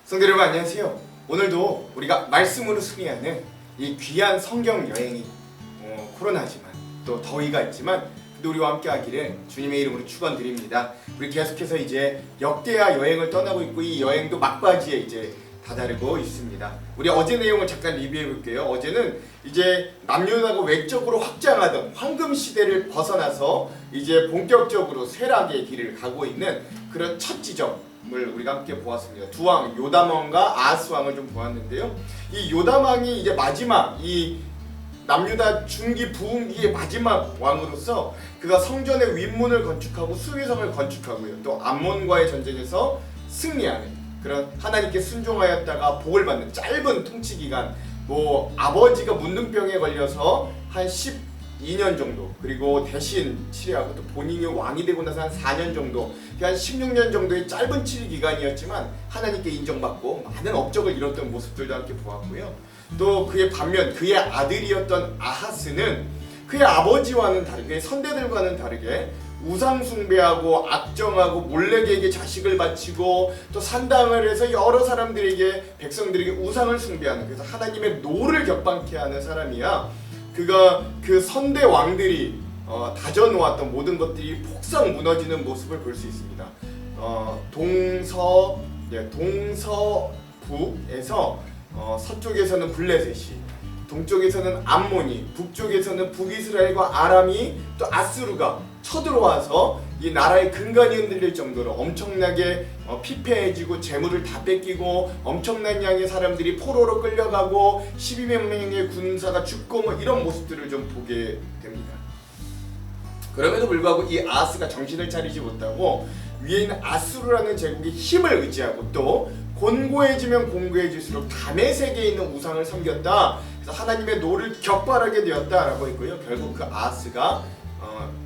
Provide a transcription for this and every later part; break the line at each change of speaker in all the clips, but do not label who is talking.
성도 여러분 안녕하세요. 오늘도 우리가 말씀으로 승리하는 이 귀한 성경 여행이 코로나지만 또 더위가 있지만 또 우리와 함께 하기를 주님의 이름으로 축원드립니다. 우리 계속해서 이제 역대하 여행을 떠나고 있고 이 여행도 막바지에 이제 다다르고 있습니다. 우리 어제 내용을 잠깐 리뷰해 볼게요. 어제는 이제 남유다가 외적으로 확장하던 황금 시대를 벗어나서 이제 본격적으로 쇠락의 길을 가고 있는 그런 첫 지점을 우리가 함께 보았습니다. 두 왕 요담 왕과 아하스 왕을 좀 보았는데요. 이 요담 왕이 이제 마지막 이 남유다 중기 부흥기의 마지막 왕으로서 그가 성전의 윗문을 건축하고 수위성을 건축하고요. 또 암몬과의 전쟁에서 승리하는 그런 하나님께 순종하였다가 복을 받는 짧은 통치 기간, 아버지가 문둥병에 걸려서 한 12년 정도, 그리고 대신 치료하고 또 본인이 왕이 되고 나서 한 4년 정도, 한 16년 정도의 짧은 치료 기간이었지만 하나님께 인정받고 많은 업적을 이뤘던 모습들도 함께 보았고요. 또 그의 반면 그의 아들이었던 아하스는 그의 아버지와는 다르게 선대들과는 다르게 우상 숭배하고 악정하고 몰래에게 자식을 바치고 또 산당을 해서 여러 사람들에게 백성들에게 우상을 숭배하는, 그래서 하나님의 노를 격방케 하는 사람이야. 그가 그 선대 왕들이 다져놓았던 모든 것들이 폭삭 무너지는 모습을 볼 수 있습니다. 동서북에서 서쪽에서는 블레셋이, 동쪽에서는 암몬이, 북쪽에서는 북이스라엘과 아람이, 또 아수르가 쳐들어와서 이 나라의 근간이 흔들릴 정도로 엄청나게 피폐해지고 재물을 다 뺏기고 엄청난 양의 사람들이 포로로 끌려가고 12만 명의 군사가 죽고 이런 모습들을 좀 보게 됩니다. 그럼에도 불구하고 이 아하스가 정신을 차리지 못하고 위에 있는 아수르라는 제국의 힘을 의지하고 또 곤고해지면 곤고해질수록 담의 세계에 있는 우상을 섬겼다. 그래서 하나님의 노를 격발하게 되었다라고 했고요. 결국 그 아하스가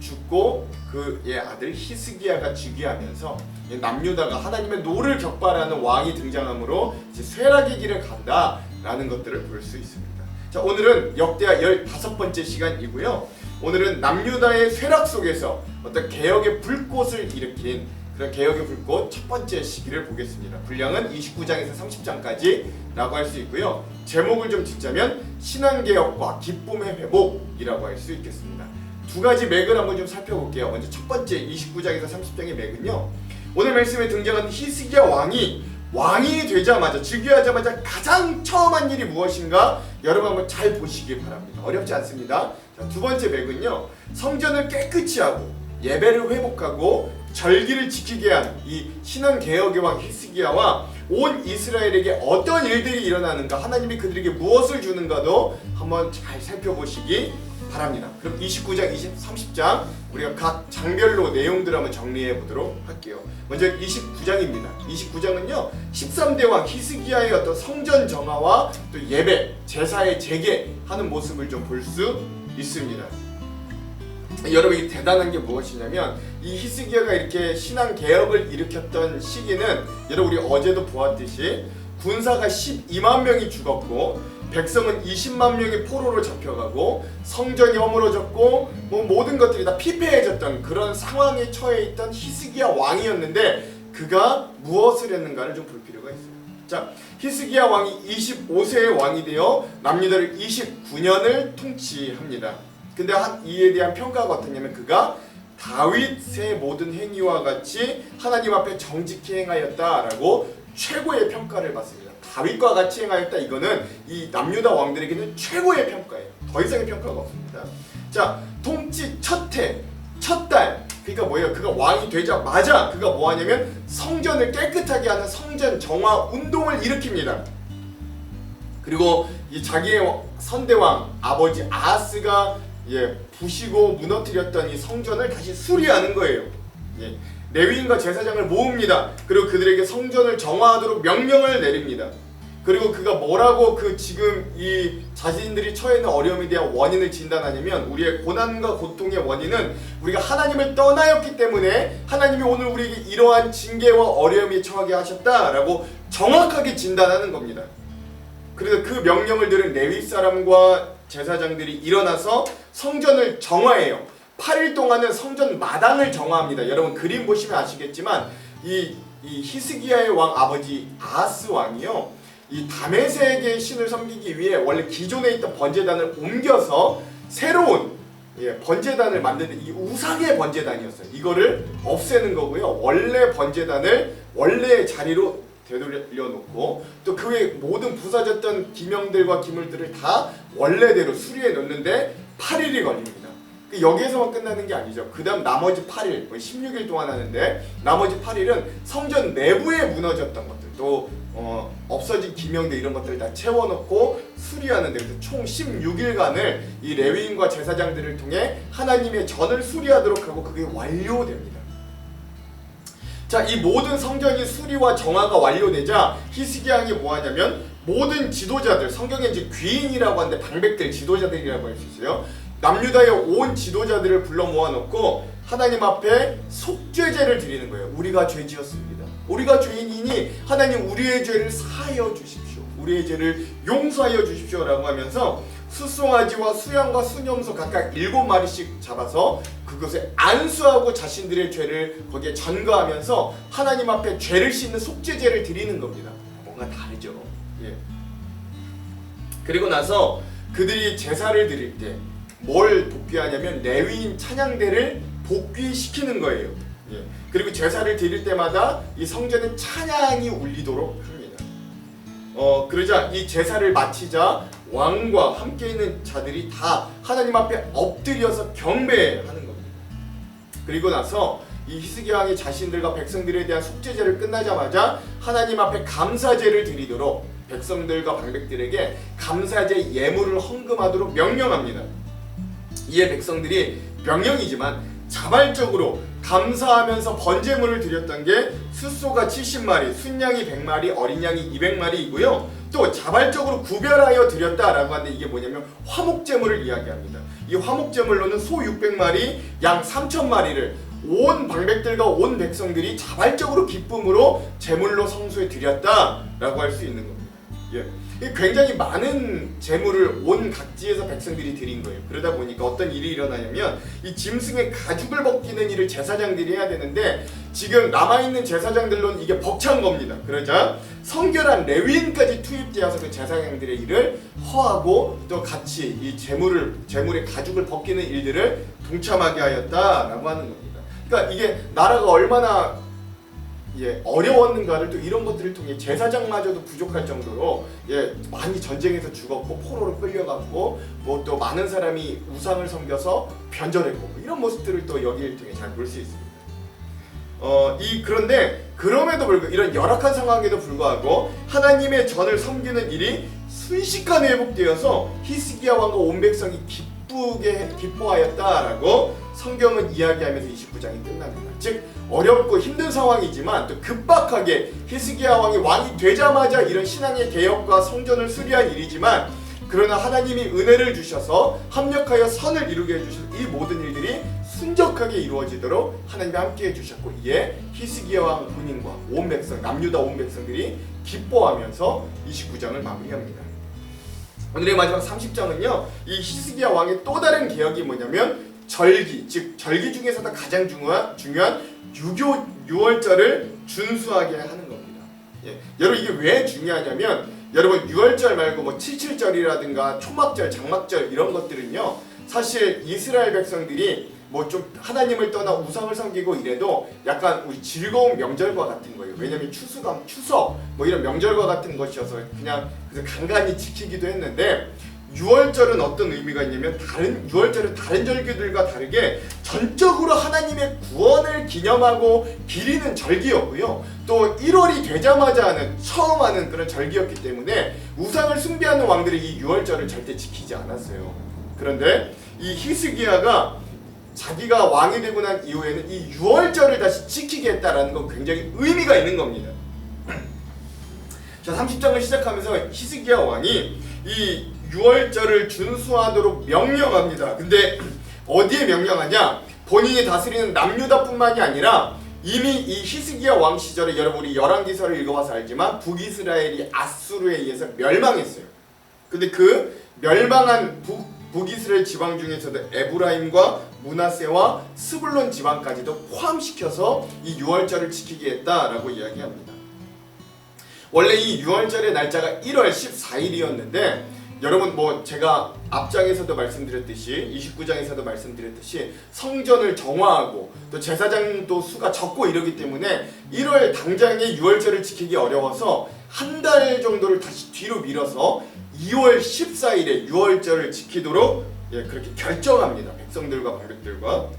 죽고 그의 아들 히스기야가 즉위하면서 남유다가 하나님의 노를 격발하는 왕이 등장하므로 이제 쇠락의 길을 간다라는 것들을 볼 수 있습니다. 자, 오늘은 역대하 15번째 시간이고요. 오늘은 남유다의 쇠락 속에서 어떤 개혁의 불꽃을 일으킨 그런 개혁의 불꽃 첫 번째 시기를 보겠습니다. 분량은 29장에서 30장까지라고 할 수 있고요. 제목을 좀 짓자면 신앙개혁과 기쁨의 회복이라고 할 수 있겠습니다. 두 가지 맥을 한번 좀 살펴볼게요. 먼저 첫 번째 29장에서 30장의 맥은요, 오늘 말씀에 등장하는 히스기야 왕이 되자마자, 즉위하자마자 가장 처음 한 일이 무엇인가 여러분 한번 잘 보시기 바랍니다. 어렵지 않습니다. 자, 두 번째 맥은요, 성전을 깨끗이 하고 예배를 회복하고 절기를 지키게 한 이 신앙개혁의 왕 히스기야와 온 이스라엘에게 어떤 일들이 일어나는가, 하나님이 그들에게 무엇을 주는가도 한번 잘 살펴보시기 바랍니다. 그럼 29장, 30장 우리가 각 장별로 내용들을 한번 정리해 보도록 할게요. 먼저 29장입니다. 29장은요 13대 왕 히스기야의 어떤 성전 정화와 또 예배, 제사의 재개하는 모습을 좀 볼 수 있습니다. 여러분, 이 대단한 게 무엇이냐면 이 히스기야가 이렇게 신앙 개혁을 일으켰던 시기는 여러분 우리 어제도 보았듯이 군사가 12만 명이 죽었고 백성은 20만 명이 포로로 잡혀가고 성전이 허물어졌고 모든 것들이 다 피폐해졌던 그런 상황에 처해 있던 히스기야 왕이었는데 그가 무엇을 했는가를 좀 볼 필요가 있어요. 자, 히스기야 왕이 25세의 왕이 되어 남유다를 29년을 통치합니다. 근데 이에 대한 평가가 어떠냐면 그가 다윗의 모든 행위와 같이 하나님 앞에 정직히 행하였다라고 최고의 평가를 받습니다. 다윗과 같이 행하였다, 이거는 이 남유다 왕들에게는 최고의 평가예요. 더 이상의 평가가 없습니다. 자, 통치 첫 해, 첫 달, 그러니까 뭐예요? 그가 왕이 되자마자 그가 뭐 하냐면 성전을 깨끗하게 하는 성전 정화 운동을 일으킵니다. 그리고 이 자기의 선대왕 아버지 아하스가 부시고 무너뜨렸던 이 성전을 다시 수리하는 거예요. 레위인과 제사장을 모읍니다. 그리고 그들에게 성전을 정화하도록 명령을 내립니다. 그리고 그가 뭐라고 지금 이 자신들이 처해 있는 어려움에 대한 원인을 진단하냐면 우리의 고난과 고통의 원인은 우리가 하나님을 떠나였기 때문에 하나님이 오늘 우리에게 이러한 징계와 어려움이 처하게 하셨다라고 정확하게 진단하는 겁니다. 그래서 그 명령을 들은 레위 사람과 제사장들이 일어나서 성전을 정화해요. 8일 동안은 성전 마당을 정화합니다. 여러분 그림 보시면 아시겠지만 이 이 히스기야의 왕 아버지 아하스 왕이요, 이 다메섹의 신을 섬기기 위해 원래 기존에 있던 번제단을 옮겨서 새로운 번제단을 만드는 이 우상의 번제단이었어요. 이거를 없애는 거고요. 원래 번제단을 원래 자리로 되돌려놓고 또 그 외 모든 부서졌던 기명들과 기물들을 다 원래대로 수리해 놓는데 8일이 걸립니다. 여기에서만 끝나는 게 아니죠. 그 다음 나머지 8일, 16일 동안 하는데 나머지 8일은 성전 내부에 무너졌던 것들, 또 없어진 기명들 이런 것들을 다 채워놓고 수리하는데, 그래서 총 16일간을 이 레위인과 제사장들을 통해 하나님의 전을 수리하도록 하고 그게 완료됩니다. 자, 이 모든 성전이 수리와 정화가 완료되자 히스기야 왕이 뭐 하냐면 모든 지도자들, 성경에 이제 귀인이라고 하는데 방백들, 지도자들이라고 할 수 있어요. 남유다의 온 지도자들을 불러 모아놓고 하나님 앞에 속죄제를 드리는 거예요. 우리가 죄 지었습니다. 우리가 죄인이니 하나님 우리의 죄를 사하여 주십시오. 우리의 죄를 용서하여 주십시오 라고 하면서 숫송아지와 수양과 수염소 각각 7마리씩 잡아서 그것에 안수하고 자신들의 죄를 거기에 전가하면서 하나님 앞에 죄를 씻는 속죄제를 드리는 겁니다. 뭔가 다르죠. 예. 그리고 나서 그들이 제사를 드릴 때 뭘 복귀하냐면 레위인 찬양대를 복귀시키는 거예요. 예. 그리고 제사를 드릴 때마다 이 성전에 찬양이 울리도록 합니다. 그러자 이 제사를 마치자 왕과 함께 있는 자들이 다 하나님 앞에 엎드려서 경배하는 겁니다. 그리고 나서 이 히스기야 왕이 자신들과 백성들에 대한 속죄제를 끝나자마자 하나님 앞에 감사제를 드리도록 백성들과 방백들에게 감사제 예물을 헌금하도록 명령합니다. 이에 백성들이 명령이지만 자발적으로 감사하면서 번제물을 드렸던 게 숫소가 70마리, 순양이 100마리, 어린 양이 200마리이고요. 또 자발적으로 구별하여 드렸다라고 하는데 이게 뭐냐면 화목제물을 이야기합니다. 이 화목제물로는 소 600마리, 양 3000마리를 온 방백들과 온 백성들이 자발적으로 기쁨으로 제물로 성소에 드렸다라고 할 수 있는 겁니다. 예. 굉장히 많은 제물을 온 각지에서 백성들이 드린 거예요. 그러다 보니까 어떤 일이 일어나냐면 이 짐승의 가죽을 벗기는 일을 제사장들이 해야 되는데 지금 남아있는 제사장들로는 이게 벅찬 겁니다. 그러자 성결한 레위인까지 투입되어서 그 제사장들의 일을 허하고 또 같이 이 제물의 가죽을 벗기는 일들을 동참하게 하였다라고 하는 겁니다. 그러니까 이게 나라가 얼마나 어려웠는가를 또 이런 것들을 통해 제사장마저도 부족할 정도로 많이 전쟁에서 죽었고 포로로 끌려갔고 뭐 또 많은 사람이 우상을 섬겨서 변절했고 이런 모습들을 또 여기를 통해 잘 볼 수 있습니다. 그런데 그럼에도 불구하고 이런 열악한 상황에도 불구하고 하나님의 전을 섬기는 일이 순식간에 회복되어서 히스기야 왕과 온 백성이 기뻐하였다라고 성경은 이야기하면서 29장이 끝납니다. 즉 어렵고 힘든 상황이지만 또 급박하게 히스기야 왕이 되자마자 이런 신앙의 개혁과 성전을 수리한 일이지만 그러나 하나님이 은혜를 주셔서 합력하여 선을 이루게 해주신 이 모든 일들이 순적하게 이루어지도록 하나님이 함께해 주셨고 이에 히스기야 왕 군인과 온 백성, 남유다 온 백성들이 기뻐하면서 29장을 마무리합니다. 오늘의 마지막 30장은요 이 히스기야 왕의 또 다른 개혁이 뭐냐면 절기, 즉 절기 중에서도 가장 중요한 유월절을 준수하게 하는 겁니다. 여러분 이게 왜 중요하냐면 여러분 유월절 말고 뭐 칠칠절이라든가 초막절, 장막절 이런 것들은요 사실 이스라엘 백성들이 뭐 좀 하나님을 떠나 우상을 섬기고 이래도 약간 우리 즐거운 명절과 같은 거예요. 왜냐면 추석 뭐 이런 명절과 같은 것이어서 그냥 그래서 간간히 지키기도 했는데 유월절은 어떤 의미가 있냐면 유월절은 다른 절기들과 다르게 전적으로 하나님의 구원을 기념하고 기리는 절기였고요. 또 1월이 되자마자 처음 하는 그런 절기였기 때문에 우상을 숭배하는 왕들이 이 유월절을 절대 지키지 않았어요. 그런데 이 히스기야가 자기가 왕이 되고 난 이후에는 이 유월절을 다시 지키게 했다라는 건 굉장히 의미가 있는 겁니다. 자, 30장을 시작하면서 히스기야 왕이 이 유월절을 준수하도록 명령합니다. 근데 어디에 명령하냐? 본인이 다스리는 남유다뿐만이 아니라 이미 이 히스기야 왕 시절에 여러분 우리 열왕기서를 읽어봐서 알지만 북이스라엘이 아수르에 의해서 멸망했어요. 근데 그 멸망한 북이스라엘 지방 중에서도 에브라임과 므낫세와 스불론 지방까지도 포함시켜서 이 유월절을 지키게 했다라고 이야기합니다. 원래 이 유월절의 날짜가 1월 14일이었는데 여러분 뭐 제가 앞장에서도 말씀드렸듯이 29장에서도 말씀드렸듯이 성전을 정화하고 또 제사장도 수가 적고 이러기 때문에 1월 당장에 유월절을 지키기 어려워서 한 달 정도를 다시 뒤로 밀어서 2월 14일에 유월절을 지키도록 그렇게 결정합니다. 백성들과 방백들과.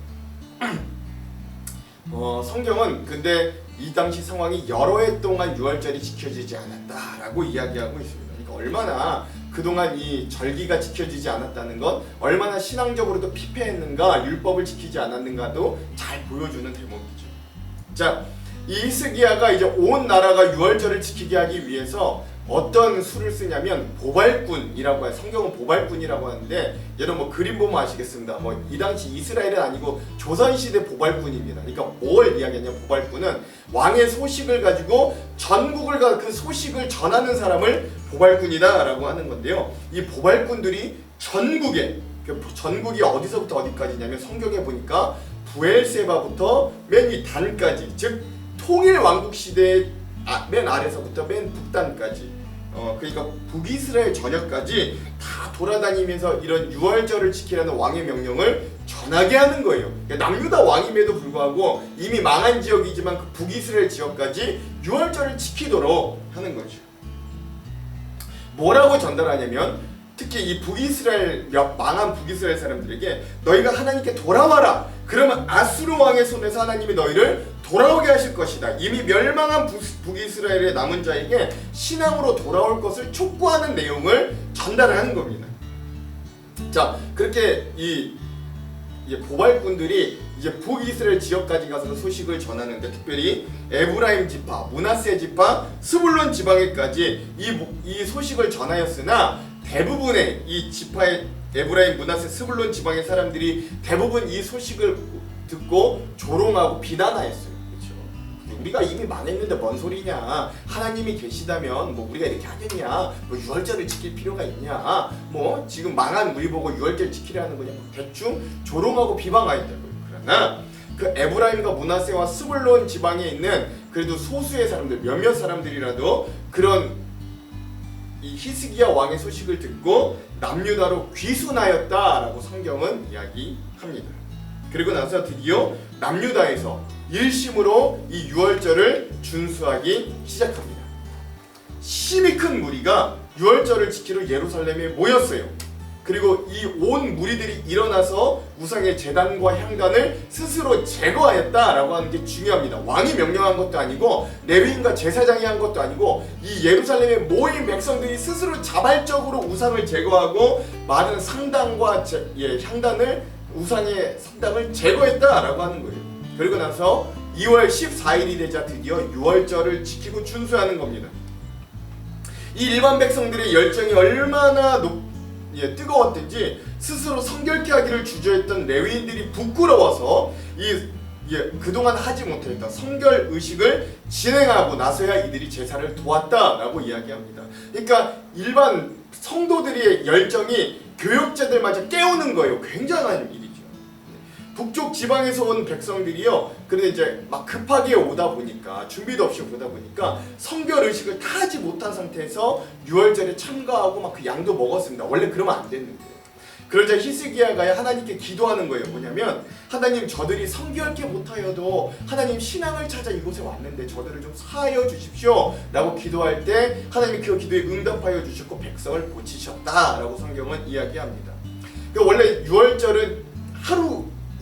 성경은 근데 이 당시 상황이 여러 해 동안 유월절이 지켜지지 않았다라고 이야기하고 있습니다. 그러니까 얼마나 그동안 이 절기가 지켜지지 않았다는 건 얼마나 신앙적으로도 피폐했는가, 율법을 지키지 않았는가도 잘 보여주는 대목이죠. 자, 이 히스기야가 이제 온 나라가 유월절을 지키게 하기 위해서 어떤 수를 쓰냐면 보발꾼이라고 해요. 성경은 보발꾼이라고 하는데 여러분 뭐 그림 보면 아시겠습니다. 뭐 이 당시 이스라엘은 아니고 조선시대 보발꾼입니다. 그러니까 뭘 이야기하냐면 보발꾼은 왕의 소식을 가지고 전국을 그 소식을 전하는 사람을 보발꾼이다라고 하는 건데요. 이 보발꾼들이 전국이 어디서부터 어디까지냐면 성경에 보니까 부엘세바부터 맨 위 단까지, 즉 통일 왕국 시대의 맨 아래서부터 맨 북단까지, 그러니까 북이스라엘 전역까지 다 돌아다니면서 이런 유월절을 지키라는 왕의 명령을 전하게 하는 거예요. 그러니까 남유다 왕임에도 불구하고 이미 망한 지역이지만 그 북이스라엘 지역까지 유월절을 지키도록 하는 거죠. 뭐라고 전달하냐면 특히 이 망한 북이스라엘 사람들에게 너희가 하나님께 돌아와라. 그러면 아수르 왕의 손에서 하나님이 너희를 돌아오게 하실 것이다. 이미 멸망한 북이스라엘의 남은 자에게 신앙으로 돌아올 것을 촉구하는 내용을 전달하는 겁니다. 자, 그렇게 이 보발꾼들이 이제 북이스라엘 지역까지 가서 소식을 전하는데 특별히 에브라임 지파, 므낫세 지파, 스불론 지방에까지 이 소식을 전하였으나 대부분의 이 지파의 에브라임, 므낫세, 스불론 지방의 사람들이 대부분 이 소식을 듣고 조롱하고 비난하였어요. 그렇죠? 우리가 이미 망했는데 뭔 소리냐? 하나님이 계시다면 뭐 우리가 이렇게 하겠냐? 뭐 유월절을 지킬 필요가 있냐? 뭐 지금 망한 우리 보고 유월절 지키라는 거냐? 뭐 대충 조롱하고 비방하였다고요. 그러나 그 에브라임과 므낫세와 스불론 지방에 있는 그래도 소수의 사람들, 몇몇 사람들이라도 그런 이 히스기야 왕의 소식을 듣고 남유다로 귀순하였다라고 성경은 이야기합니다. 그리고 나서 드디어 남유다에서 일심으로 이 유월절을 준수하기 시작합니다. 심히 큰 무리가 유월절을 지키러 예루살렘에 모였어요. 그리고 이 온 무리들이 일어나서 우상의 제단과 향단을 스스로 제거하였다라고 하는 게 중요합니다. 왕이 명령한 것도 아니고 레위인과 제사장이 한 것도 아니고 이 예루살렘에 모인 백성들이 스스로 자발적으로 우상을 제거하고 많은 상당과 향단을 우상의 상당을 제거했다라고 하는 거예요. 그리고 나서 2월 14일이 되자 드디어 유월절을 지키고 준수하는 겁니다. 이 일반 백성들의 열정이 얼마나 뜨거웠든지 스스로 성결케 하기를 주저했던 레위인들이 부끄러워서 그동안 하지 못했던 성결 의식을 진행하고 나서야 이들이 제사를 도왔다라고 이야기합니다. 그러니까 일반 성도들의 열정이 교역자들마저 깨우는 거예요. 굉장한 일이죠. 북쪽 지방에서 온 백성들이요. 그런데 이제 막 급하게 오다 보니까 준비도 없이 오다 보니까 성결 의식을 다 하지 못한 상태에서 유월절에 참가하고 막 그 양도 먹었습니다. 원래 그러면 안 됐는데. 그러자 히스기야가 하나님께 기도하는 거예요. 뭐냐면 하나님 저들이 성결케 못하여도 하나님 신앙을 찾아 이곳에 왔는데 저들을 좀 사하여 주십시오 라고 기도할 때 하나님이 그 기도에 응답하여 주셨고 백성을 고치셨다라고 성경은 이야기합니다. 원래 유월절은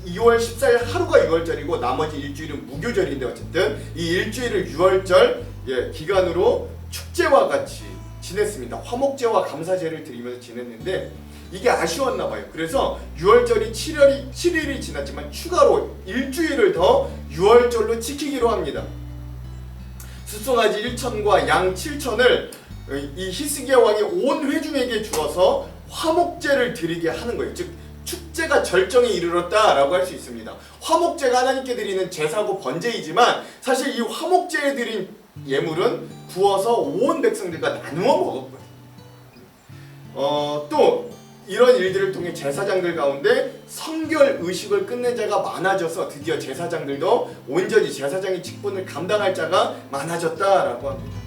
2월 14일 하루가 유월절이고 나머지 일주일은 무교절인데 어쨌든 이 일주일을 유월절 기간으로 축제와 같이 지냈습니다. 화목제와 감사제를 드리면서 지냈는데 이게 아쉬웠나 봐요. 그래서 유월절이 7일이 지났지만 추가로 일주일을 더 유월절로 지키기로 합니다. 숫송아지 1천과 양 7천을 이 히스기야 왕이 온 회중에게 주어서 화목제를 드리게 하는 거예요. 즉 축제가 절정에 이르렀다라고 할 수 있습니다. 화목제가 하나님께 드리는 제사고 번제이지만 사실 이 화목제에 드린 예물은 구워서 온 백성들과 나누어 먹었거든요. 또 이런 일들을 통해 제사장들 가운데 성결 의식을 끝낸 자가 많아져서 드디어 제사장들도 온전히 제사장의 직분을 감당할 자가 많아졌다라고 합니다.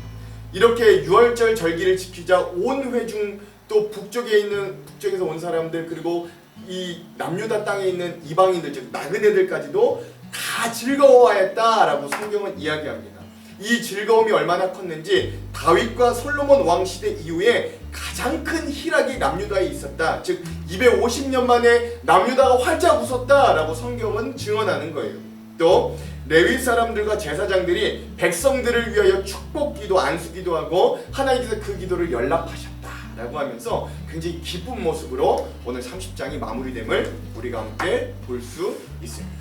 이렇게 유월절 절기를 지키자 온 회중 또 북쪽에서 온 사람들 그리고 이 남유다 땅에 있는 이방인들 즉 나그네들까지도 다 즐거워하였다라고 성경은 이야기합니다. 이 즐거움이 얼마나 컸는지 다윗과 솔로몬 왕 시대 이후에 가장 큰 희락이 남유다에 있었다. 즉 250년 만에 남유다가 활짝 웃었다라고 성경은 증언하는 거예요. 또 레위 사람들과 제사장들이 백성들을 위하여 축복기도 안수기도 하고 하나님께서 그 기도를 연락하셨다라고 하면서 굉장히 기쁜 모습으로 오늘 30장이 마무리됨을 우리가 함께 볼 수 있습니다.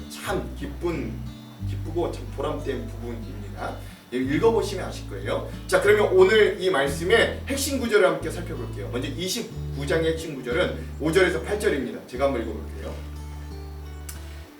참 기쁘고 참 보람된 부분입니다. 읽어보시면 아실 거예요. 자, 그러면 오늘 이 말씀의 핵심 구절을 함께 살펴볼게요. 먼저 29장의 핵심 구절은 5절에서 8절입니다. 제가 한번 읽어볼게요.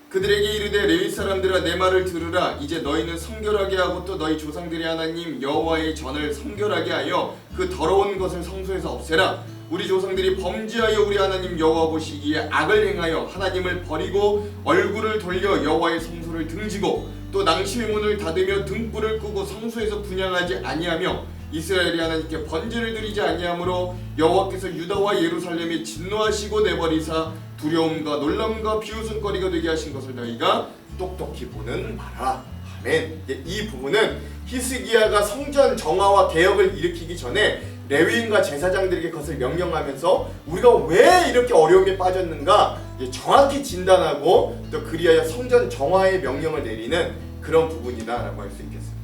그들에게 이르되 레위 사람들아 내 말을 들으라. 이제 너희는 성결하게 하고 또 너희 조상들의 하나님 여호와의 전을 성결하게 하여 그 더러운 것을 성소에서 없애라. 우리 조상들이 범죄하여 우리 하나님 여호와 보시기에 악을 행하여 하나님을 버리고 얼굴을 돌려 여호와의 성소를 등지고 또 낭심의 문을 닫으며 등불을 끄고 성소에서 분향하지 아니하며 이스라엘의 하나님께 번제를 드리지 아니하므로 여호와께서 유다와 예루살렘에 진노하시고 내버리사 두려움과 놀람과 비웃음거리가 되게 하신 것을 너희가 똑똑히 보는 바라. 아멘. 이 부분은 히스기야가 성전 정화와 개혁을 일으키기 전에 레위인과 제사장들에게 그것을 명령하면서 우리가 왜 이렇게 어려움에 빠졌는가 정확히 진단하고 또 그리하여 성전 정화의 명령을 내리는 그런 부분이다라고 할 수 있겠습니다.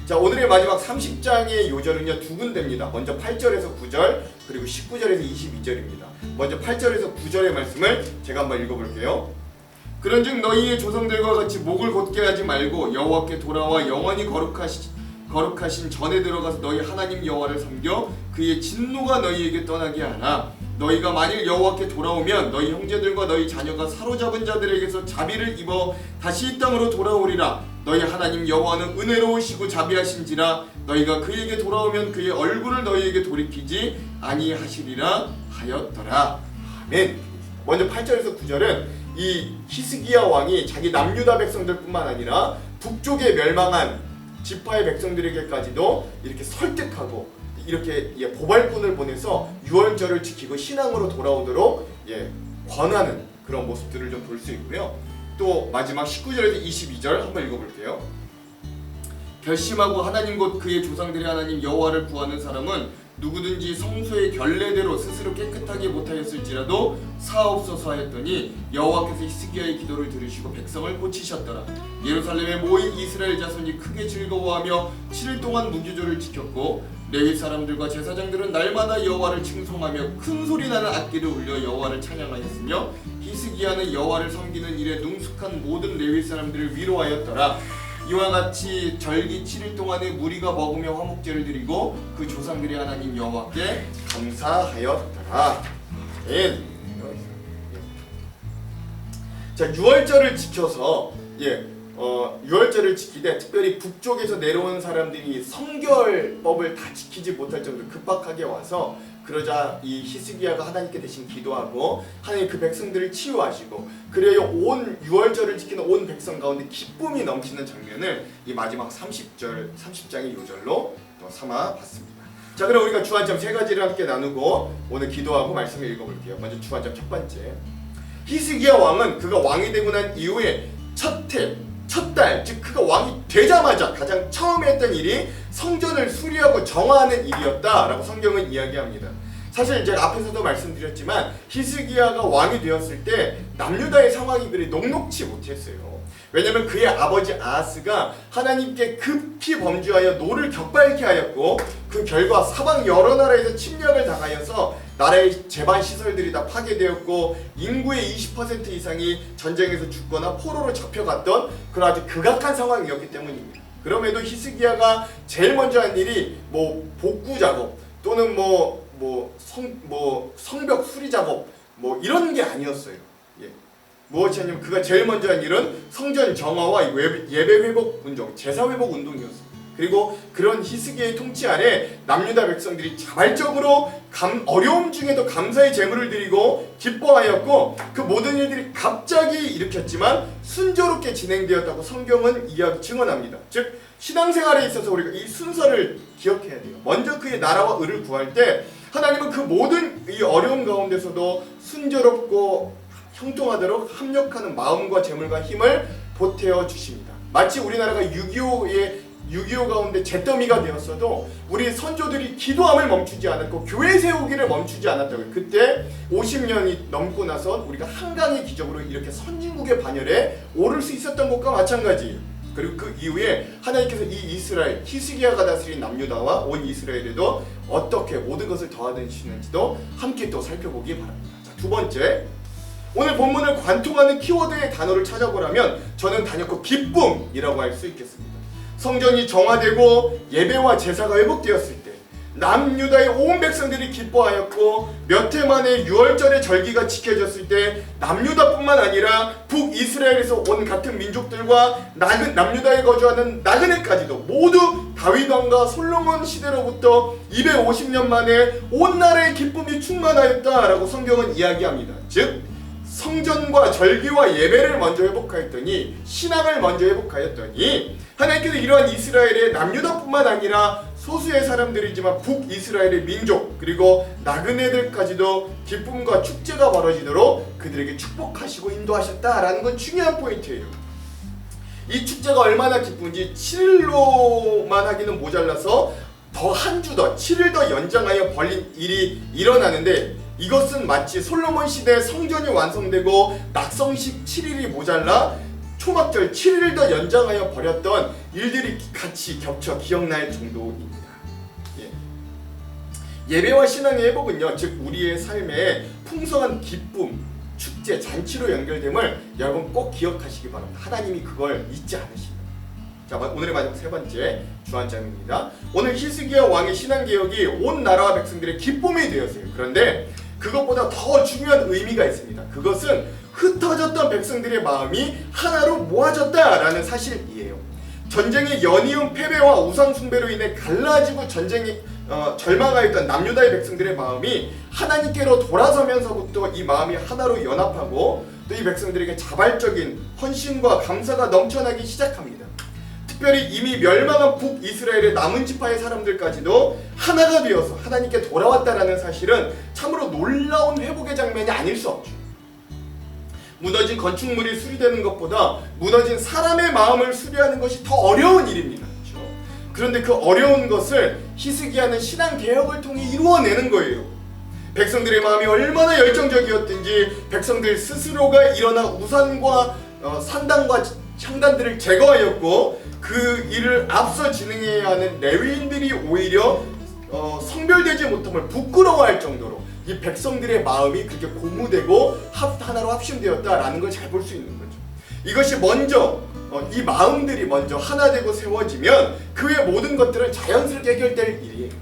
자, 오늘의 마지막 30장의 요절은요 두 군데입니다. 먼저 8절에서 9절 그리고 19절에서 22절입니다. 먼저 8절에서 9절의 말씀을 제가 한번 읽어볼게요. 그런즉 너희의 조상들과 같이 목을 곧게 하지 말고 여호와께 돌아와 영원히 거룩하신 전에 들어가서 너희 하나님 여호와를 섬겨 그의 진노가 너희에게 떠나게 하라. 너희가 만일 여호와께 돌아오면 너희 형제들과 너희 자녀가 사로잡은 자들에게서 자비를 입어 다시 이 땅으로 돌아오리라. 너희 하나님 여호와는 은혜로우시고 자비하신지라 너희가 그에게 돌아오면 그의 얼굴을 너희에게 돌이키지 아니하시리라 하였더라. 아멘. 먼저 8절에서 9절은 이 히스기야 왕이 자기 남유다 백성들뿐만 아니라 북쪽에 멸망한 지파의 백성들에게까지도 이렇게 설득하고 이렇게 보발꾼을 보내서 유월절을 지키고 신앙으로 돌아오도록 권하는 그런 모습들을 좀 볼 수 있고요. 또 마지막 19절에서 22절 한번 읽어볼게요. 결심하고 하나님 곧 그의 조상들의 하나님 여호와를 구하는 사람은 누구든지 성소의 결례대로 스스로 깨끗하게 못하였을지라도 사옵소서 하였더니 여호와께서 히스기야의 기도를 들으시고 백성을 고치셨더라. 예루살렘에 모인 이스라엘 자손이 크게 즐거워하며 7일 동안 무교절을 지켰고 레위 사람들과 제사장들은 날마다 여호와를 칭송하며 큰 소리 나는 악기를 울려 여호와를 찬양하였으며 히스기야는 여호와를 섬기는 일에 능숙한 모든 레위 사람들을 위로하였더라. 이와 같이 절기 7일 동안에 무리가 먹으며 화목제를 드리고 그 조상들의 하나님 여호와께 감사하였더라. 자, 유월절을 지켜서 유월절을 지키되 특별히 북쪽에서 내려온 사람들이 성결법을 다 지키지 못할 정도로 급박하게 와서 그러자 이 히스기야가 하나님께 대신 기도하고 하나님 그 백성들을 치유하시고 그래야 온 유월절을 지키는 온 백성 가운데 기쁨이 넘치는 장면을 이 마지막 30장의 요절로 삼아 봤습니다. 자, 그럼 우리가 주안점 세 가지를 함께 나누고 오늘 기도하고 말씀을 읽어볼게요. 먼저 주안점 첫 번째, 히스기야 왕은 그가 왕이 되고 난 이후에 첫 달, 즉 그가 왕이 되자마자 가장 처음 했던 일이 성전을 수리하고 정화하는 일이었다라고 성경은 이야기합니다. 사실 제가 앞에서도 말씀드렸지만 히스기야가 왕이 되었을 때 남유다의 상황이 그리 녹록치 못했어요. 왜냐하면 그의 아버지 아하스가 하나님께 급히 범죄하여 노를 격발케 하였고 그 결과 사방 여러 나라에서 침략을 당하여서 나라의 제반 시설들이 다 파괴되었고 인구의 20% 이상이 전쟁에서 죽거나 포로로 잡혀갔던 그런 아주 극악한 상황이었기 때문입니다. 그럼에도 히스기야가 제일 먼저 한 일이 복구 작업 또는 성벽 수리 작업 이런 게 아니었어요. 무엇이냐면 그가 제일 먼저 한 일은 성전 정화와 예배 회복 운동, 제사 회복 운동이었어요. 그리고 그런 히스기야의 통치 아래 남유다 백성들이 자발적으로 어려움 중에도 감사의 제물을 드리고 기뻐하였고, 그 모든 일들이 갑자기 일으켰지만 순조롭게 진행되었다고 성경은 증언합니다. 즉 신앙생활에 있어서 우리가 이 순서를 기억해야 돼요. 먼저 그의 나라와 의를 구할 때 하나님은 그 모든 이 어려움 가운데서도 순조롭고 형통하도록 합력하는 마음과 재물과 힘을 보태어 주십니다. 마치 우리나라가 6.25 가운데 잿더미가 되었어도 우리 선조들이 기도함을 멈추지 않았고 교회 세우기를 멈추지 않았다고요. 그때 50년이 넘고 나서 우리가 한강의 기적으로 이렇게 선진국의 반열에 오를 수 있었던 것과 마찬가지예요. 그리고 그 이후에 하나님께서 이 이스라엘, 히스기야가 다스린 남유다와 온 이스라엘에도 어떻게 모든 것을 더하시는지도 함께 또 살펴보기 바랍니다. 자, 두 번째, 오늘 본문을 관통하는 키워드의 단어를 찾아보라면 저는 단연코 기쁨이라고 할 수 있겠습니다. 성전이 정화되고 예배와 제사가 회복되었을 때 남유다의 온 백성들이 기뻐하였고, 몇 해 만에 유월절의 절기가 지켜졌을 때 남유다뿐만 아니라 북이스라엘에서 온 같은 민족들과 남유다에 거주하는 나그네까지도 모두 다윗 왕과 솔로몬 시대로부터 250년 만에 온 나라의 기쁨이 충만하였다라고 성경은 이야기합니다. 즉 성전과 절기와 예배를 먼저 회복하였더니, 신앙을 먼저 회복하였더니 하나님께서 이러한 이스라엘의 남유다뿐만 아니라 소수의 사람들이지만 북이스라엘의 민족 그리고 나그네들까지도 기쁨과 축제가 벌어지도록 그들에게 축복하시고 인도하셨다라는 건 중요한 포인트예요. 이 축제가 얼마나 기쁜지 7일로만 하기는 모자라서 더 한 주 더 7일 더 연장하여 벌린 일이 일어나는데, 이것은 마치 솔로몬 시대 성전이 완성되고 낙성식 7일이 모자라 초막절 7일을 더 연장하여 벌였던 일들이 같이 겹쳐 기억날 정도입니다. 예배와 신앙의 회복은요, 즉 우리의 삶에 풍성한 기쁨, 축제, 잔치로 연결됨을 여러분 꼭 기억하시기 바랍니다. 하나님이 그걸 잊지 않으십니다. 자, 오늘의 마지막 세 번째 주안점입니다. 오늘 히스기야 왕의 신앙개혁이 온 나라와 백성들의 기쁨이 되었어요. 그런데 그것보다 더 중요한 의미가 있습니다. 그것은 흩어졌던 백성들의 마음이 하나로 모아졌다라는 사실이에요. 전쟁의 연이은 패배와 우상 숭배로 인해 갈라지고 절망하였던 남유다의 백성들의 마음이 하나님께로 돌아서면서부터 이 마음이 하나로 연합하고 또 이 백성들에게 자발적인 헌신과 감사가 넘쳐나기 시작합니다. 특별히 이미 멸망한 북이스라엘의 남은 지파의 사람들까지도 하나가 되어서 하나님께 돌아왔다라는 사실은 참으로 놀라운 회복의 장면이 아닐 수 없죠. 무너진 건축물이 수리되는 것보다 무너진 사람의 마음을 수리하는 것이 더 어려운 일입니다. 그렇죠? 그런데 그 어려운 것을 히스기야는 신앙개혁을 통해 이루어내는 거예요. 백성들의 마음이 얼마나 열정적이었든지 백성들 스스로가 일어나 우상과 산당과 향단들을 제거하였고, 그 일을 앞서 진행해야 하는 레위인들이 오히려 성별되지 못함을 부끄러워할 정도로 이 백성들의 마음이 그렇게 고무되고 하나로 합심되었다라는 걸 잘 볼 수 있는 거죠. 이것이 먼저 이 마음들이 먼저 하나 되고 세워지면 그 외 모든 것들은 자연스럽게 해결될 일이에요.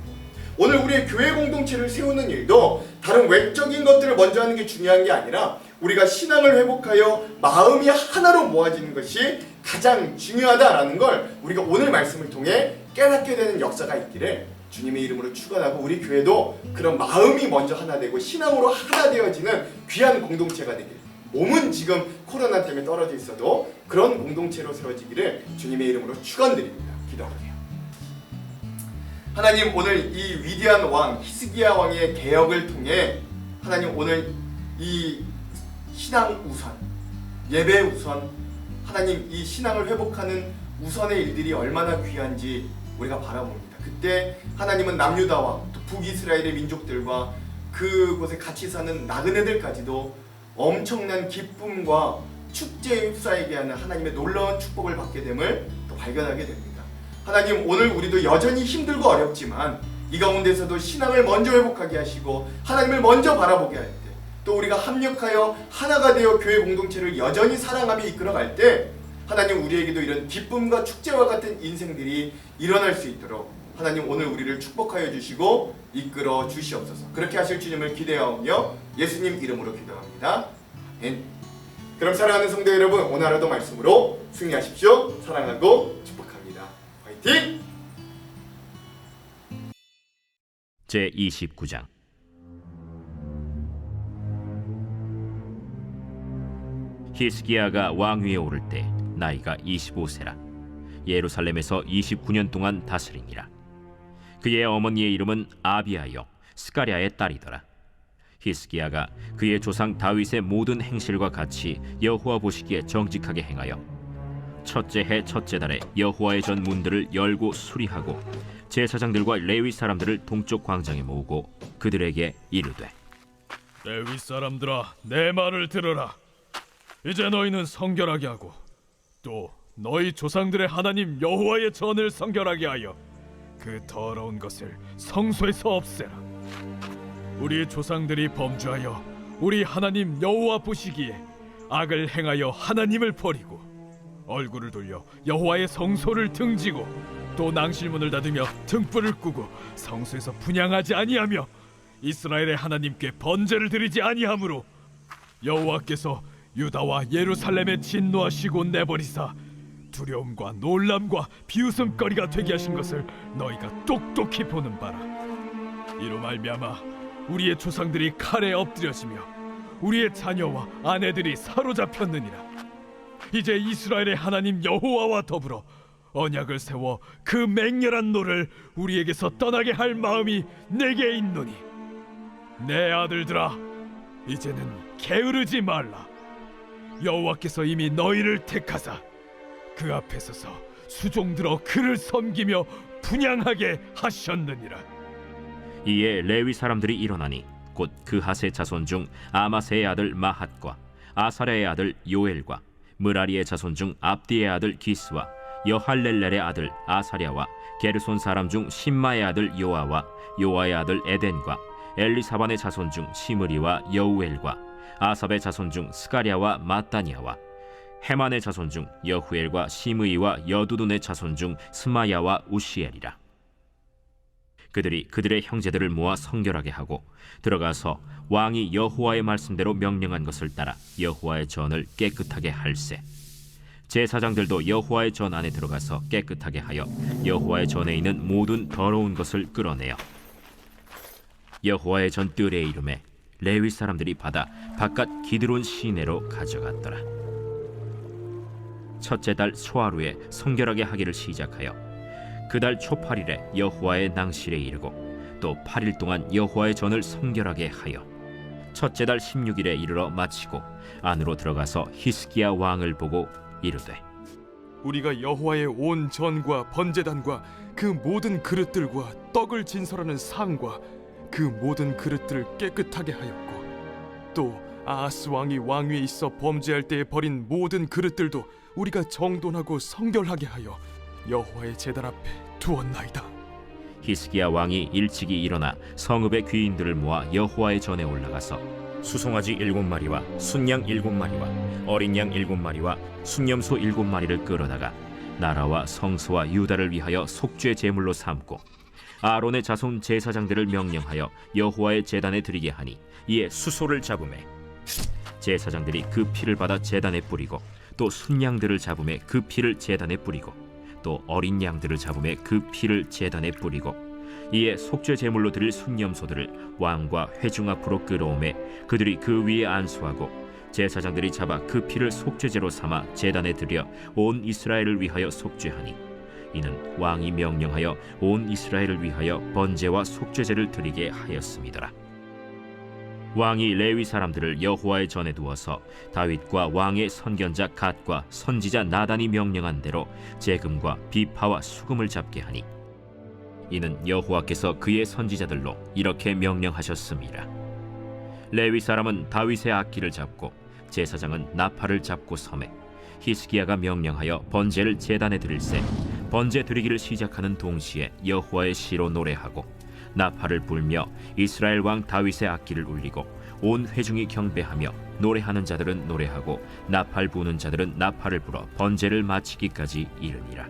오늘 우리의 교회 공동체를 세우는 일도 다른 외적인 것들을 먼저 하는 게 중요한 게 아니라 우리가 신앙을 회복하여 마음이 하나로 모아지는 것이 가장 중요하다라는 걸 우리가 오늘 말씀을 통해 깨닫게 되는 역사가 있기를 주님의 이름으로 축원하고, 우리 교회도 그런 마음이 먼저 하나 되고 신앙으로 하나 되어지는 귀한 공동체가 되길, 몸은 지금 코로나 때문에 떨어져 있어도 그런 공동체로 세워지기를 주님의 이름으로 축원드립니다. 기도할게요. 하나님, 오늘 이 위대한 왕 히스기야 왕의 개혁을 통해 하나님 오늘 이 신앙 우선, 예배 우선, 하나님 이 신앙을 회복하는 우선의 일들이 얼마나 귀한지 우리가 바라봅니다. 그때 하나님은 남유다와 또 북이스라엘의 민족들과 그곳에 같이 사는 나그네들까지도 엄청난 기쁨과 축제에 휩싸이게 하는 하나님의 놀라운 축복을 받게 됨을 또 발견하게 됩니다. 하나님, 오늘 우리도 여전히 힘들고 어렵지만 이 가운데서도 신앙을 먼저 회복하게 하시고 하나님을 먼저 바라보게 할 때, 또 우리가 합력하여 하나가 되어 교회 공동체를 여전히 사랑하며 이끌어갈 때 하나님 우리에게도 이런 기쁨과 축제와 같은 인생들이 일어날 수 있도록 하나님 오늘 우리를 축복하여 주시고 이끌어 주시옵소서. 그렇게 하실 주님을 기대하오며 예수님 이름으로 기도합니다. 아멘. 그럼 사랑하는 성도 여러분, 오늘 하루도 말씀으로 승리하십시오. 사랑하고 축복합니다. 화이팅!
제29장. 히스기야가 왕위에 오를 때 나이가 25세라. 예루살렘에서 29년 동안 다스리니라. 그의 어머니의 이름은 아비아요 스가랴의 딸이더라. 히스기야가 그의 조상 다윗의 모든 행실과 같이 여호와 보시기에 정직하게 행하여 첫째 해 첫째 달에 여호와의 전 문들을 열고 수리하고 제사장들과 레위 사람들을 동쪽 광장에 모으고 그들에게 이르되,
레위 사람들아, 내 말을 들으라. 이제 너희는 성결하게 하고 또 너희 조상들의 하나님 여호와의 전을 성결하게 하여 그 더러운 것을 성소에서 없애라. 우리 조상들이 범죄하여 우리 하나님 여호와 보시기에 악을 행하여 하나님을 버리고 얼굴을 돌려 여호와의 성소를 등지고 또 낭실문을 닫으며 등불을 끄고 성소에서 분향하지 아니하며 이스라엘의 하나님께 번제를 드리지 아니하므로 여호와께서 유다와 예루살렘에 진노하시고 내버리사 두려움과 놀람과 비웃음거리가 되게 하신 것을 너희가 똑똑히 보는 바라. 이로 말미암아 우리의 조상들이 칼에 엎드려지며 우리의 자녀와 아내들이 사로잡혔느니라. 이제 이스라엘의 하나님 여호와와 더불어 언약을 세워 그 맹렬한 노를 우리에게서 떠나게 할 마음이 내게 있노니 내 아들들아, 이제는 게으르지 말라. 여호와께서 이미 너희를 택하사 그 앞에 서서 수종들어 그를 섬기며 분향하게 하셨느니라.
이에 레위 사람들이 일어나니 곧 그핫의 자손 중 아마세의 아들 마핫과 아사랴의 아들 요엘과 므라리의 자손 중 압디의 아들 기스와 여할렐렐의 아들 아사랴와 게르손 사람 중 심마의 아들 요아와 요아의 아들 에덴과 엘리사반의 자손 중 시므리와 여우엘과 아삽의 자손 중 스가랴와 마따니아와 헤만의 자손 중 여후엘과 시므이와 여두둔의 자손 중 스마야와 우시엘이라. 그들이 그들의 형제들을 모아 성결하게 하고 들어가서 왕이 여호와의 말씀대로 명령한 것을 따라 여호와의 전을 깨끗하게 할세. 제사장들도 여호와의 전 안에 들어가서 깨끗하게 하여 여호와의 전에 있는 모든 더러운 것을 끌어내어 여호와의 전 뜰에 이름에 레위 사람들이 받아 바깥 기드론 시내로 가져갔더라. 첫째 달 소하루에 성결하게 하기를 시작하여 그 달 초8일에 여호와의 낭실에 이르고 또 8일 동안 여호와의 전을 성결하게 하여 첫째 달 16일에 이르러 마치고 안으로 들어가서 히스기야 왕을 보고 이르되,
우리가 여호와의 온 전과 번제단과 그 모든 그릇들과 떡을 진설하는 상과 그 모든 그릇들을 깨끗하게 하였고 또 아하스 왕이 왕위에 있어 범죄할 때에 버린 모든 그릇들도 우리가 정돈하고 성결하게 하여 여호와의 제단 앞에 두었나이다.
히스기야 왕이 일찍이 일어나 성읍의 귀인들을 모아 여호와의 전에 올라가서 수송아지 7마리와 순양 7마리와 어린 양 7마리와 순염소 7마리를 끌어다가 나라와 성소와 유다를 위하여 속죄 제물로 삼고 아론의 자손 제사장들을 명령하여 여호와의 제단에 드리게 하니 이에 수소를 잡음에 제사장들이 그 피를 받아 제단에 뿌리고 또 순양들을 잡음에 그 피를 제단에 뿌리고 또 어린 양들을 잡음에 그 피를 제단에 뿌리고 이에 속죄 제물로 드릴 순염소들을 왕과 회중 앞으로 끌어오매 그들이 그 위에 안수하고 제사장들이 잡아 그 피를 속죄제로 삼아 제단에 드려 온 이스라엘을 위하여 속죄하니 이는 왕이 명령하여 온 이스라엘을 위하여 번제와 속죄제를 드리게 하였음이더라. 왕이 레위 사람들을 여호와의 전에 두어서 다윗과 왕의 선견자 갓과 선지자 나단이 명령한 대로 재금과 비파와 수금을 잡게 하니 이는 여호와께서 그의 선지자들로 이렇게 명령하셨음이라. 레위 사람은 다윗의 악기를 잡고 제사장은 나팔을 잡고 섬에 히스기야가 명령하여 번제를 제단에 드릴새 번제 드리기를 시작하는 동시에 여호와의 시로 노래하고 나팔을 불며 이스라엘 왕 다윗의 악기를 울리고 온 회중이 경배하며 노래하는 자들은 노래하고 나팔 부는 자들은 나팔을 불어 번제를 마치기까지 이르니라.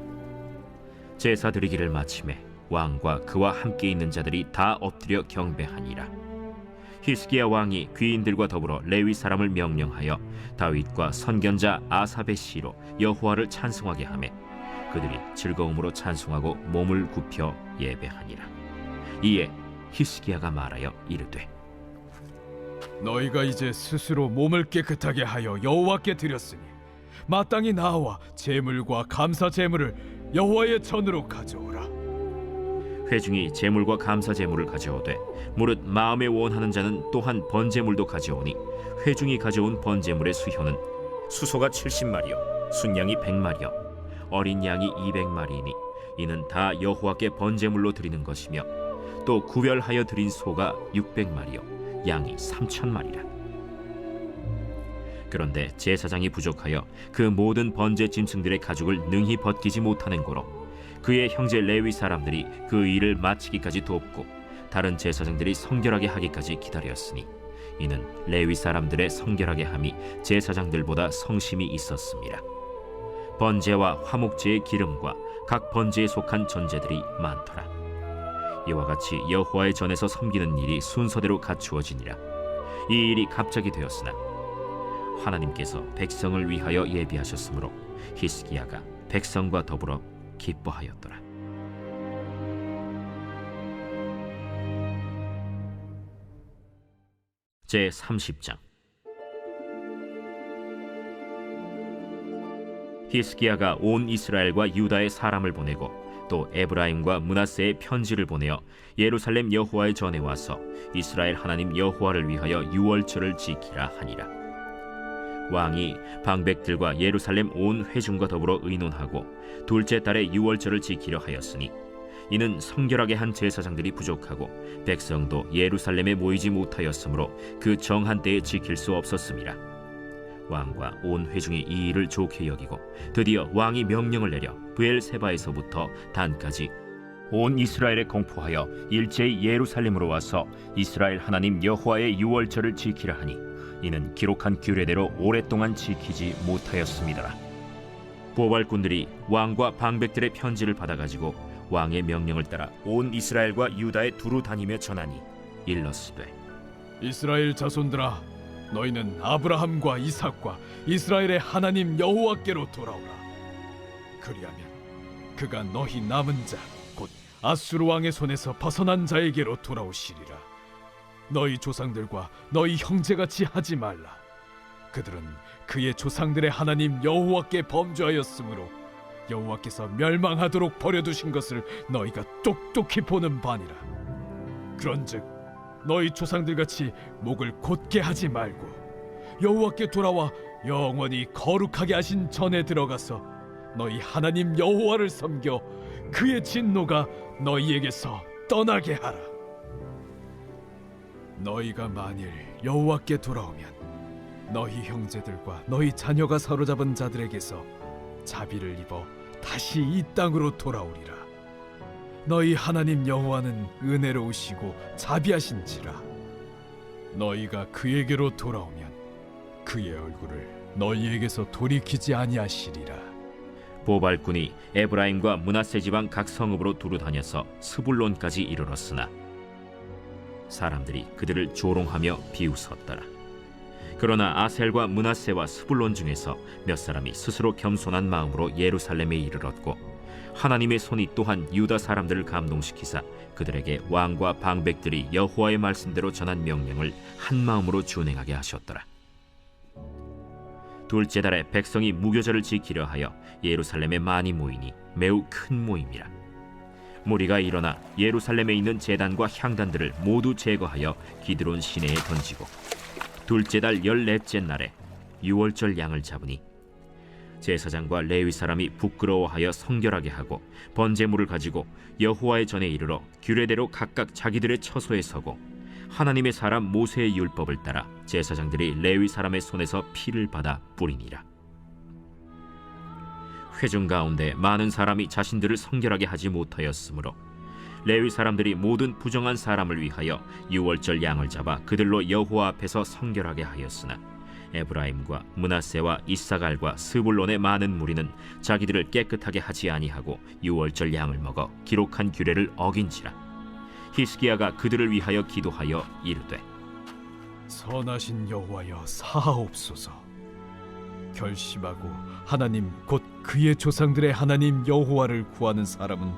제사 드리기를 마침에 왕과 그와 함께 있는 자들이 다 엎드려 경배하니라. 히스기야 왕이 귀인들과 더불어 레위 사람을 명령하여 다윗과 선견자 아삽의 시로 여호와를 찬송하게 하매 그들이 즐거움으로 찬송하고 몸을 굽혀 예배하니라. 이에 히스기야가 말하여 이르되
너희가 이제 스스로 몸을 깨끗하게 하여 여호와께 드렸으니 마땅히 나와 제물과 감사 제물을 여호와의 전으로 가져오라.
회중이 제물과 감사 제물을 가져오되 무릇 마음에 원하는 자는 또한 번제물도 가져오니 회중이 가져온 번제물의 수효는 수소가 70마리요 순양이 100마리요 어린 양이 200마리이니 이는 다 여호와께 번제물로 드리는 것이며 또 구별하여 드린 소가 600마리요 양이 3,000마리라. 그런데 제사장이 부족하여 그 모든 번제 짐승들의 가죽을 능히 벗기지 못하는 고로 그의 형제 레위 사람들이 그 일을 마치기까지 돕고 다른 제사장들이 성결하게 하기까지 기다렸으니 이는 레위 사람들의 성결하게 함이 제사장들보다 성심이 있었습니다. 번제와 화목제의 기름과 각 번제에 속한 전제들이 많더라. 이와 같이 여호와의 전에서 섬기는 일이 순서대로 갖추어지니라. 이 일이 갑자기 되었으나 하나님께서 백성을 위하여 예비하셨으므로 히스기야가 백성과 더불어 기뻐하였더라. 제 30장. 히스기야가 온 이스라엘과 유다의 사람을 보내고 또 에브라임과 므낫세의 편지를 보내어 예루살렘 여호와의 전에 와서 이스라엘 하나님 여호와를 위하여 유월절을 지키라 하니라. 왕이 방백들과 예루살렘 온 회중과 더불어 의논하고 둘째 달에 유월절을 지키려 하였으니 이는 성결하게 한 제사장들이 부족하고 백성도 예루살렘에 모이지 못하였으므로 그 정한 때에 지킬 수 없었음이라. 왕과 온 회중이 이 일을 좋게 여기고 드디어 왕이 명령을 내려 브엘세바에서부터 단까지 온 이스라엘에 공포하여 일제히 예루살렘으로 와서 이스라엘 하나님 여호와의 유월절을 지키라 하니 이는 기록한 규례대로 오랫동안 지키지 못하였습니다. 보발꾼들이 왕과 방백들의 편지를 받아가지고 왕의 명령을 따라 온 이스라엘과 유다에 두루 다니며 전하니 일렀으되
이스라엘 자손들아, 너희는 아브라함과 이삭과 이스라엘의 하나님 여호와께로 돌아오라. 그리하면 그가 너희 남은 자 곧 아수르 왕의 손에서 벗어난 자에게로 돌아오시리라. 너희 조상들과 너희 형제같이 하지 말라. 그들은 그의 조상들의 하나님 여호와께 범죄하였으므로 여호와께서 멸망하도록 버려두신 것을 너희가 똑똑히 보는 바니라. 그런즉 너희 조상들같이 목을 곧게 하지 말고 여호와께 돌아와 영원히 거룩하게 하신 전에 들어가서 너희 하나님 여호와를 섬겨 그의 진노가 너희에게서 떠나게 하라. 너희가 만일 여호와께 돌아오면 너희 형제들과 너희 자녀가 사로잡은 자들에게서 자비를 입어 다시 이 땅으로 돌아오리라. 너희 하나님 여호와는 은혜로우시고 자비하신지라. 너희가 그에게로 돌아오면 그의 얼굴을 너희에게서 돌이키지 아니하시리라.
보발꾼이 에브라임과 므낫세 지방 각 성읍으로 두루 다녀서 스불론까지 이르렀으나 사람들이 그들을 조롱하며 비웃었더라. 그러나 아셀과 므낫세와 스불론 중에서 몇 사람이 스스로 겸손한 마음으로 예루살렘에 이르렀고 하나님의 손이 또한 유다 사람들을 감동시키사 그들에게 왕과 방백들이 여호와의 말씀대로 전한 명령을 한 마음으로 준행하게 하셨더라. 둘째 달에 백성이 무교절을 지키려 하여 예루살렘에 많이 모이니 매우 큰 모임이라. 무리가 일어나 예루살렘에 있는 제단과 향단들을 모두 제거하여 기드론 시내에 던지고 둘째 달 14째 날에 유월절 양을 잡으니 제사장과 레위 사람이 부끄러워하여 성결하게 하고 번제물을 가지고 여호와의 전에 이르러 규례대로 각각 자기들의 처소에 서고 하나님의 사람 모세의 율법을 따라 제사장들이 레위 사람의 손에서 피를 받아 뿌리니라. 회중 가운데 많은 사람이 자신들을 성결하게 하지 못하였으므로 레위 사람들이 모든 부정한 사람을 위하여 유월절 양을 잡아 그들로 여호와 앞에서 성결하게 하였으나 에브라임과 므낫세와 이사갈과 스불론의 많은 무리는 자기들을 깨끗하게 하지 아니하고 유월절 양을 먹어 기록한 규례를 어긴지라. 히스기야가 그들을 위하여 기도하여 이르되
선하신 여호와여 사하옵소서. 결심하고 하나님 곧 그의 조상들의 하나님 여호와를 구하는 사람은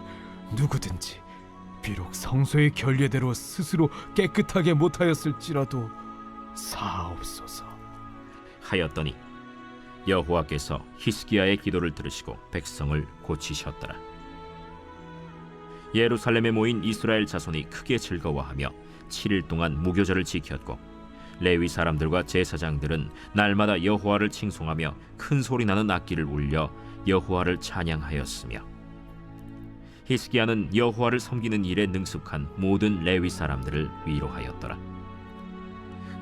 누구든지 비록 성소의 결례대로 스스로 깨끗하게 못하였을지라도 사옵소서.
하였더니 여호와께서 히스기야의 기도를 들으시고 백성을 고치셨더라. 예루살렘에 모인 이스라엘 자손이 크게 즐거워하며 7일 동안 무교절을 지켰고 레위 사람들과 제사장들은 날마다 여호와를 칭송하며 큰 소리 나는 악기를 울려 여호와를 찬양하였으며 히스기야는 여호와를 섬기는 일에 능숙한 모든 레위 사람들을 위로하였더라.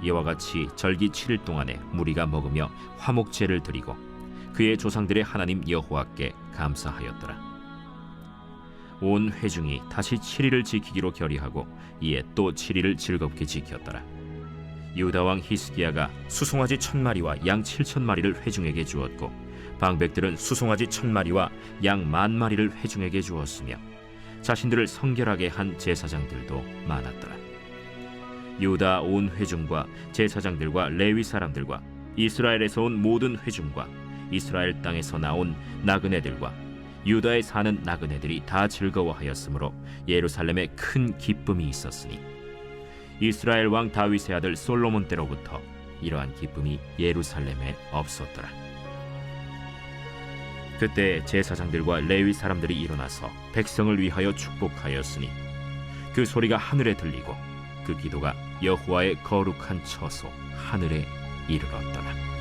이와 같이 절기 7일 동안에 무리가 먹으며 화목제를 드리고 그의 조상들의 하나님 여호와께 감사하였더라. 온 회중이 다시 7일을 지키기로 결의하고 이에 또 7일을 즐겁게 지켰더라. 유다 왕 히스기야가 수송아지 1000마리와 양 7000마리를 회중에게 주었고 방백들은 수송아지 1000마리와 양 10,000마리를 회중에게 주었으며 자신들을 성결하게 한 제사장들도 많았더라. 유다 온 회중과 제사장들과 레위 사람들과 이스라엘에서 온 모든 회중과 이스라엘 땅에서 나온 나그네들과 유다에 사는 나그네들이 다 즐거워하였으므로 예루살렘에 큰 기쁨이 있었으니 이스라엘 왕 다윗의 아들 솔로몬 때로부터 이러한 기쁨이 예루살렘에 없었더라. 그때 제사장들과 레위 사람들이 일어나서 백성을 위하여 축복하였으니 그 소리가 하늘에 들리고 그 기도가 여호와의 거룩한 처소 하늘에 이르렀더라.